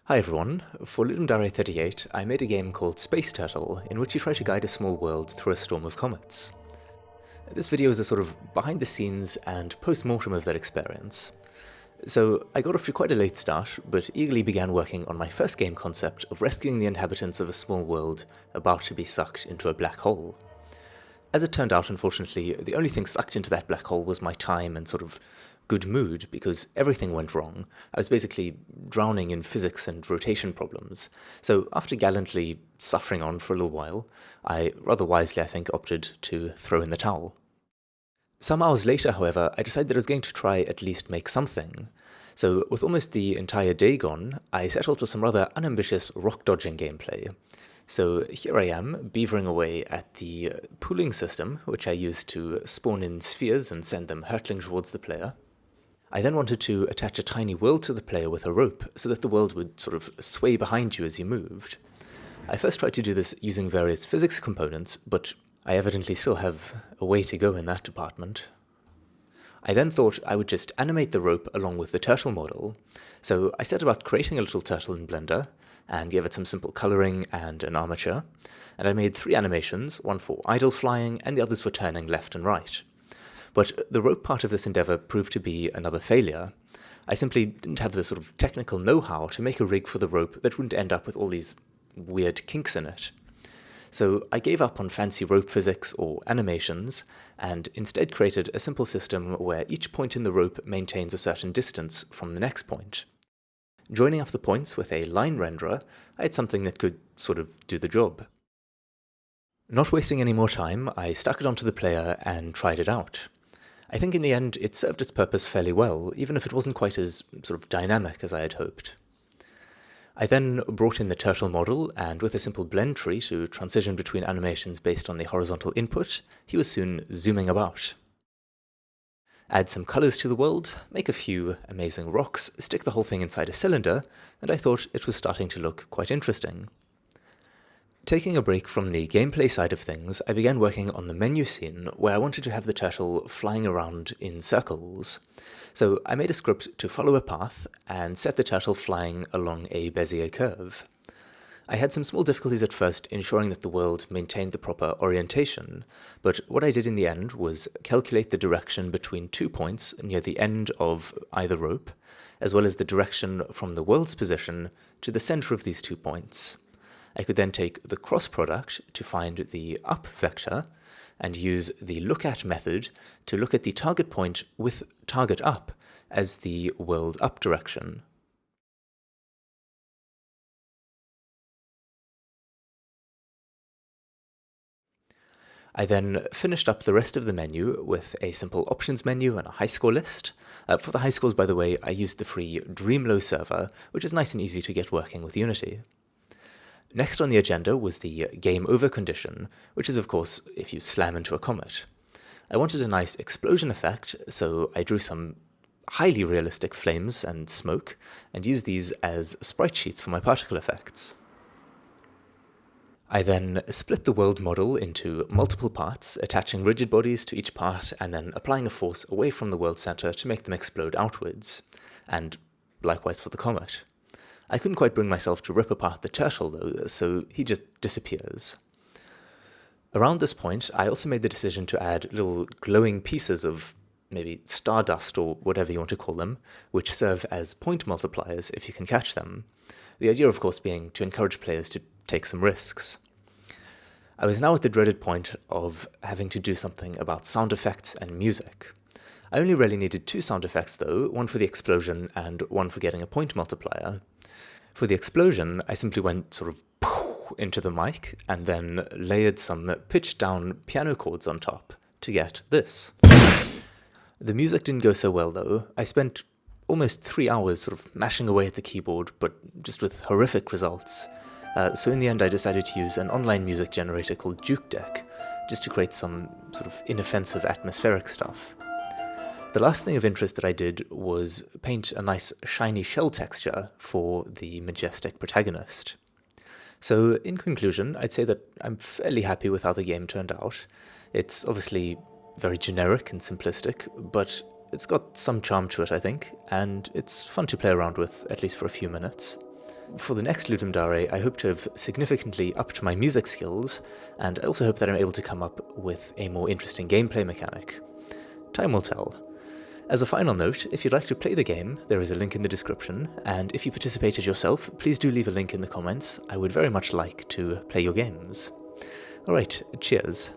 Hi everyone, for Ludum Dare 38 I made a game called Space Turtle, in which you try to guide a small world through a storm of comets. This video is a sort of behind the scenes and post-mortem of that experience. So I got off to quite a late start, but eagerly began working on my first game concept of rescuing the inhabitants of a small world about to be sucked into a black hole. As it turned out, unfortunately, the only thing sucked into that black hole was my time and sort of good mood, because everything went wrong. I was basically drowning in physics and rotation problems. So after gallantly suffering on for a little while, I, rather wisely I think, opted to throw in the towel. Some hours later, however, I decided that I was going to try at least make something. So with almost the entire day gone, I settled for some rather unambitious rock-dodging gameplay. So here I am, beavering away at the pooling system, which I used to spawn in spheres and send them hurtling towards the player. I then wanted to attach a tiny world to the player with a rope, so that the world would sort of sway behind you as you moved. I first tried to do this using various physics components, but I evidently still have a way to go in that department. I then thought I would just animate the rope along with the turtle model, so I set about creating a little turtle in Blender, and gave it some simple colouring and an armature, and I made 3 animations, one for idle flying and the others for turning left and right. But the rope part of this endeavour proved to be another failure. I simply didn't have the sort of technical know-how to make a rig for the rope that wouldn't end up with all these weird kinks in it. So I gave up on fancy rope physics or animations, and instead created a simple system where each point in the rope maintains a certain distance from the next point. Joining up the points with a line renderer, I had something that could sort of do the job. Not wasting any more time, I stuck it onto the player and tried it out. I think in the end it served its purpose fairly well, even if it wasn't quite as sort of dynamic as I had hoped. I then brought in the turtle model, and with a simple blend tree to transition between animations based on the horizontal input, he was soon zooming about. Add some colours to the world, make a few amazing rocks, stick the whole thing inside a cylinder, and I thought it was starting to look quite interesting. Taking a break from the gameplay side of things, I began working on the menu scene, where I wanted to have the turtle flying around in circles. So I made a script to follow a path, and set the turtle flying along a Bezier curve. I had some small difficulties at first ensuring that the world maintained the proper orientation, but what I did in the end was calculate the direction between 2 points near the end of either rope, as well as the direction from the world's position to the center of these 2 points. I could then take the cross product to find the up vector, and use the look-at method to look at the target point with target up as the world up direction. I then finished up the rest of the menu with a simple options menu and a high score list. For the high scores, by the way, I used the free Dreamlow server, which is nice and easy to get working with Unity. Next on the agenda was the game over condition, which is of course if you slam into a comet. I wanted a nice explosion effect, so I drew some highly realistic flames and smoke, and used these as sprite sheets for my particle effects. I then split the world model into multiple parts, attaching rigid bodies to each part and then applying a force away from the world center to make them explode outwards, and likewise for the comet. I couldn't quite bring myself to rip apart the turtle though, so he just disappears. Around this point, I also made the decision to add little glowing pieces of maybe Stardust or whatever you want to call them, which serve as point multipliers if you can catch them. The idea, of course, being to encourage players to take some risks. I was now at the dreaded point of having to do something about sound effects and music. I only really needed 2 sound effects though, one for the explosion and one for getting a point multiplier. For the explosion, I simply went sort of into the mic and then layered some pitched down piano chords on top to get this. The music didn't go so well though. I spent almost 3 hours sort of mashing away at the keyboard, but just with horrific results. So in the end I decided to use an online music generator called Juke Deck, just to create some sort of inoffensive atmospheric stuff. The last thing of interest that I did was paint a nice shiny shell texture for the majestic protagonist. So in conclusion, I'd say that I'm fairly happy with how the game turned out. It's obviously very generic and simplistic, but it's got some charm to it, I think, and it's fun to play around with, at least for a few minutes. For the next Ludum Dare, I hope to have significantly upped my music skills, and I also hope that I'm able to come up with a more interesting gameplay mechanic. Time will tell. As a final note, if you'd like to play the game, there is a link in the description, and if you participated yourself, please do leave a link in the comments. I would very much like to play your games. Alright, cheers.